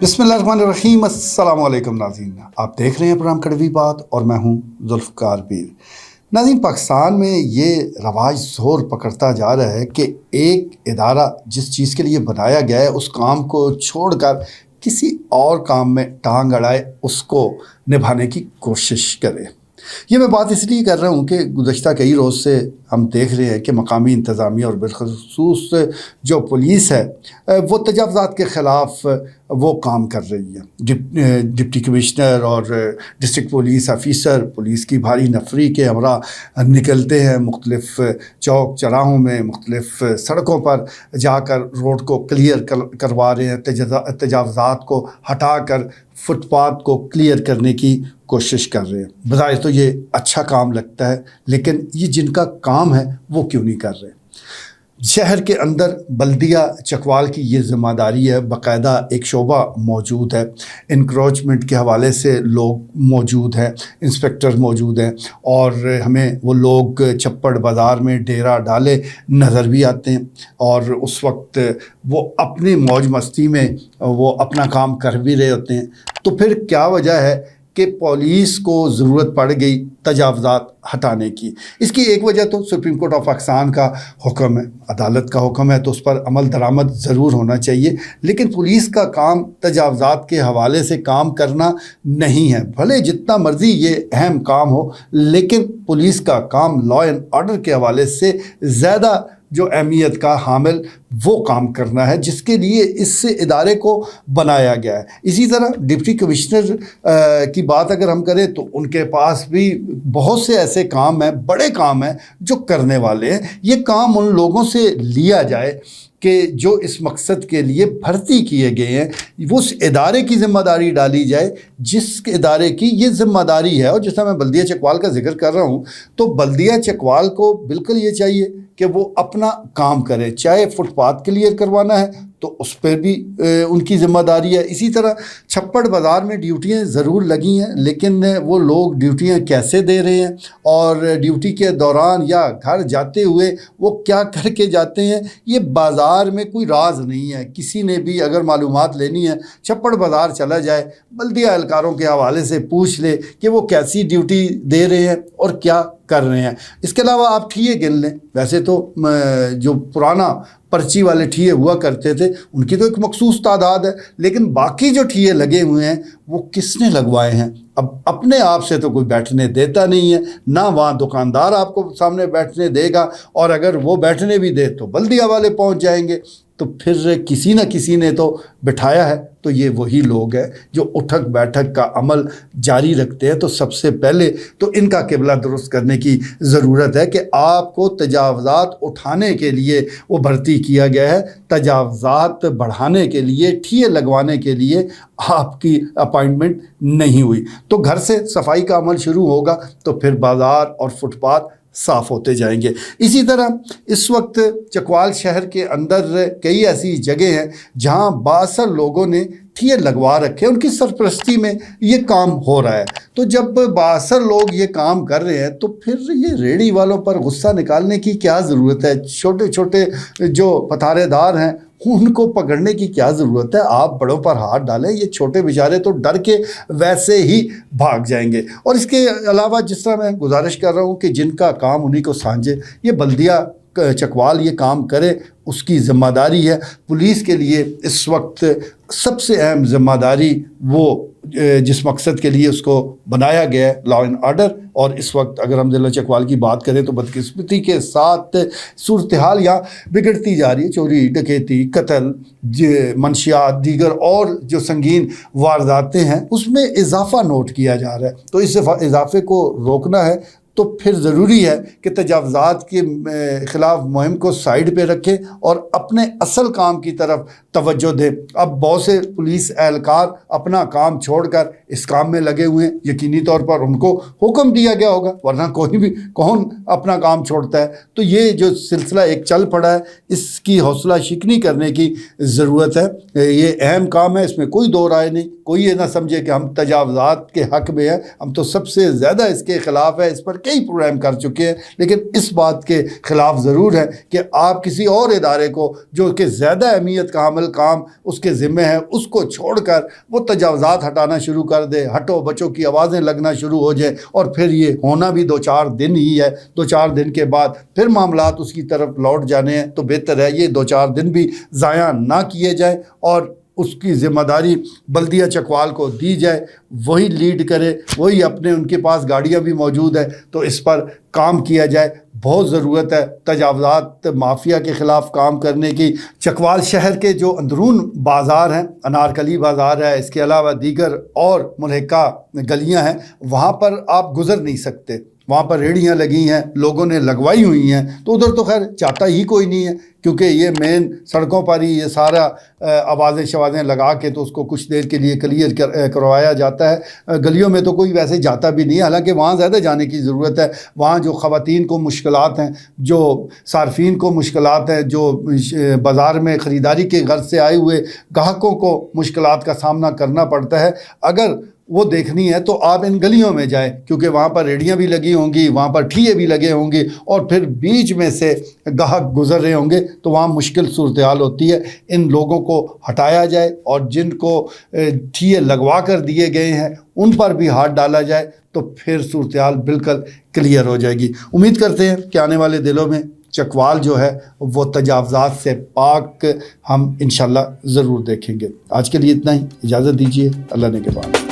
بسم اللہ الرحمن الرحیم۔ السلام علیکم ناظرین، آپ دیکھ رہے ہیں پروگرام کڑوی بات اور میں ہوں ذوالفقار پیر۔ ناظرین، پاکستان میں یہ رواج زور پکڑتا جا رہا ہے کہ ایک ادارہ جس چیز کے لیے بنایا گیا ہے اس کام کو چھوڑ کر کسی اور کام میں ٹانگ اڑائے، اس کو نبھانے کی کوشش کرے۔ یہ میں بات اس لیے کر رہا ہوں کہ گزشتہ کئی روز سے ہم دیکھ رہے ہیں کہ مقامی انتظامیہ اور بالخصوص جو پولیس ہے وہ تجاوزات کے خلاف وہ کام کر رہی ہے۔ ڈپٹی کمشنر اور ڈسٹرکٹ پولیس آفیسر پولیس کی بھاری نفری کے ہمراہ نکلتے ہیں، مختلف چوک چراہوں میں، مختلف سڑکوں پر جا کر روڈ کو کلیئر کروا رہے ہیں، تجاوزات کو ہٹا کر فٹ پاتھ کو کلیئر کرنے کی کوشش کر رہے ہیں۔ بظاہر تو یہ اچھا کام لگتا ہے، لیکن یہ جن کا کام ہے وہ کیوں نہیں کر رہے؟ شہر کے اندر بلدیہ چکوال کی یہ ذمہ داری ہے، باقاعدہ ایک شعبہ موجود ہے، انکروچمنٹ کے حوالے سے لوگ موجود ہیں، انسپیکٹر موجود ہیں، اور ہمیں وہ لوگ چھپڑ بازار میں ڈیرا ڈالے نظر بھی آتے ہیں، اور اس وقت وہ اپنی موج مستی میں وہ اپنا کام کر بھی رہے ہوتے ہیں۔ تو پھر کیا وجہ ہے کہ پولیس کو ضرورت پڑ گئی تجاوزات ہٹانے کی؟ اس کی ایک وجہ تو سپریم کورٹ آف پاکستان کا حکم ہے، عدالت کا حکم ہے، تو اس پر عمل درآمد ضرور ہونا چاہیے، لیکن پولیس کا کام تجاوزات کے حوالے سے کام کرنا نہیں ہے۔ بھلے جتنا مرضی یہ اہم کام ہو، لیکن پولیس کا کام لا اینڈ آرڈر کے حوالے سے زیادہ جو اہمیت کا حامل وہ کام کرنا ہے، جس کے لیے اس ادارے کو بنایا گیا ہے۔ اسی طرح ڈپٹی کمشنر کی بات اگر ہم کریں تو ان کے پاس بھی بہت سے ایسے کام ہیں، بڑے کام ہیں جو کرنے والے ہیں۔ یہ کام ان لوگوں سے لیا جائے کہ جو اس مقصد کے لیے بھرتی کیے گئے ہیں، وہ اس ادارے کی ذمہ داری ڈالی جائے جس ادارے کی یہ ذمہ داری ہے۔ اور جس طرح میں بلدیہ چکوال کا ذکر کر رہا ہوں، تو بلدیہ چکوال کو بالکل یہ چاہیے کہ وہ اپنا کام کرے، چاہے فٹ پاتھ کلیئر کروانا ہے تو اس پہ بھی ان کی ذمہ داری ہے۔ اسی طرح چھپڑ بازار میں ڈیوٹیاں ضرور لگی ہیں، لیکن وہ لوگ ڈیوٹیاں کیسے دے رہے ہیں اور ڈیوٹی کے دوران یا گھر جاتے ہوئے وہ کیا کر کے جاتے ہیں، یہ بازار میں کوئی راز نہیں ہے۔ کسی نے بھی اگر معلومات لینی ہے، چھپڑ بازار چلا جائے، بلدیہ اہلکاروں کے حوالے سے پوچھ لے کہ وہ کیسی ڈیوٹی دے رہے ہیں اور کیا کر رہے ہیں۔ اس کے علاوہ آپ ٹھیے گن لیں، ویسے تو جو پرانا پرچی والے ٹھیے ہوا کرتے تھے ان کی تو ایک مخصوص تعداد ہے، لیکن باقی جو ٹھیے لگے ہوئے ہیں وہ کس نے لگوائے ہیں؟ اب اپنے آپ سے تو کوئی بیٹھنے دیتا نہیں ہے، نہ وہاں دکاندار آپ کو سامنے بیٹھنے دے گا، اور اگر وہ بیٹھنے بھی دے تو بلدیہ والے پہنچ جائیں گے۔ تو پھر کسی نہ کسی نے تو بٹھایا ہے، تو یہ وہی لوگ ہیں جو اٹھک بیٹھک کا عمل جاری رکھتے ہیں۔ تو سب سے پہلے تو ان کا قبلہ درست کرنے کی ضرورت ہے کہ آپ کو تجاوزات اٹھانے کے لیے وہ بھرتی کیا گیا ہے، تجاوزات بڑھانے کے لیے، ٹھیے لگوانے کے لیے آپ کی اپائنٹمنٹ نہیں ہوئی۔ تو گھر سے صفائی کا عمل شروع ہوگا تو پھر بازار اور فٹ پاتھ صاف ہوتے جائیں گے۔ اسی طرح اس وقت چکوال شہر کے اندر کئی ایسی جگہ ہیں جہاں بااثر لوگوں نے ٹھیے لگوا رکھے، ان کی سرپرستی میں یہ کام ہو رہا ہے۔ تو جب بااثر لوگ یہ کام کر رہے ہیں تو پھر یہ ریڑھی والوں پر غصہ نکالنے کی کیا ضرورت ہے؟ چھوٹے چھوٹے جو پتھارے دار ہیں ان کو پکڑنے کی کیا ضرورت ہے؟ آپ بڑوں پر ہاتھ ڈالیں، یہ چھوٹے بیچارے تو ڈر کے ویسے ہی بھاگ جائیں گے۔ اور اس کے علاوہ جس طرح میں گزارش کر رہا ہوں کہ جن کا کام انہی کو سانجھے، یہ بلدیہ چکوال یہ کام کرے، اس کی ذمہ داری ہے۔ پولیس کے لیے اس وقت سب سے اہم ذمہ داری وہ جس مقصد کے لیے اس کو بنایا گیا ہے، لا اینڈ آرڈر، اور اس وقت اگر ہم ضلع چکوال کی بات کریں تو بدقسمتی کے ساتھ صورتحال یہاں بگڑتی جا رہی ہے۔ چوری، ڈکیتی، قتل، منشیات، دیگر اور جو سنگین وارداتیں ہیں اس میں اضافہ نوٹ کیا جا رہا ہے۔ تو اس اضافے کو روکنا ہے تو پھر ضروری ہے کہ تجاوزات کے خلاف مہم کو سائیڈ پہ رکھیں اور اپنے اصل کام کی طرف توجہ دیں۔ اب بہت سے پولیس اہلکار اپنا کام چھوڑ کر اس کام میں لگے ہوئے ہیں، یقینی طور پر ان کو حکم دیا گیا ہوگا، ورنہ کون اپنا کام چھوڑتا ہے؟ تو یہ جو سلسلہ ایک چل پڑا ہے، اس کی حوصلہ شکنی کرنے کی ضرورت ہے۔ یہ اہم کام ہے، اس میں کوئی دو رائے نہیں۔ کوئی یہ نہ سمجھے کہ ہم تجاوزات کے حق میں ہیں، ہم تو سب سے زیادہ اس کے خلاف ہے۔ اس پر کئی پروگرام کر چکے ہیں، لیکن اس بات کے خلاف ضرور ہے کہ آپ کسی اور ادارے کو جو کہ زیادہ اہمیت کا حامل کام اس کے ذمہ ہے اس کو چھوڑ کر وہ تجاوزات ہٹانا شروع کر دے، ہٹو بچوں کی آوازیں لگنا شروع ہو جائیں، اور پھر یہ ہونا بھی 2-4 دن ہی ہے، 2-4 دن کے بعد پھر معاملات اس کی طرف لوٹ جانے ہیں، تو بہتر ہے یہ 2-4 دن بھی ضائع نہ کیے جائیں اور اس کی ذمہ داری بلدیہ چکوال کو دی جائے، وہی لیڈ کرے، وہی اپنے ان کے پاس گاڑیاں بھی موجود ہیں تو اس پر کام کیا جائے۔ بہت ضرورت ہے تجاوزات مافیا کے خلاف کام کرنے کی۔ چکوال شہر کے جو اندرون بازار ہیں، انارکلی بازار ہے، اس کے علاوہ دیگر اور ملحقہ گلیاں ہیں، وہاں پر آپ گزر نہیں سکتے، وہاں پر ریڑیاں لگی ہیں، لوگوں نے لگوائی ہوئی ہیں، تو ادھر تو خیر جاتا ہی کوئی نہیں ہے، کیونکہ یہ مین سڑکوں پر ہی یہ سارا آوازیں شوازیں لگا کے تو اس کو کچھ دیر کے لیے کلیئر کروایا جاتا ہے۔ گلیوں میں تو کوئی ویسے جاتا بھی نہیں ہے، حالانکہ وہاں زیادہ جانے کی ضرورت ہے۔ وہاں جو خواتین کو مشکلات ہیں، جو صارفین کو مشکلات ہیں، جو بازار میں خریداری کے غرض سے آئے ہوئے گاہکوں کو مشکلات کا سامنا کرنا پڑتا ہے، اگر وہ دیکھنی ہے تو آپ ان گلیوں میں جائیں، کیونکہ وہاں پر ریڑیاں بھی لگی ہوں گی، وہاں پر ٹھیے بھی لگے ہوں گے، اور پھر بیچ میں سے گاہک گزر رہے ہوں گے تو وہاں مشکل صورتحال ہوتی ہے۔ ان لوگوں کو ہٹایا جائے اور جن کو ٹھیے لگوا کر دیے گئے ہیں ان پر بھی ہاتھ ڈالا جائے تو پھر صورتحال بالکل کلیئر ہو جائے گی۔ امید کرتے ہیں کہ آنے والے دنوں میں چکوال جو ہے وہ تجاوزات سے پاک ہم انشاءاللہ ضرور دیکھیں گے۔ آج کے لیے اتنا ہی، اجازت دیجیے، اللہ نے کے بعد۔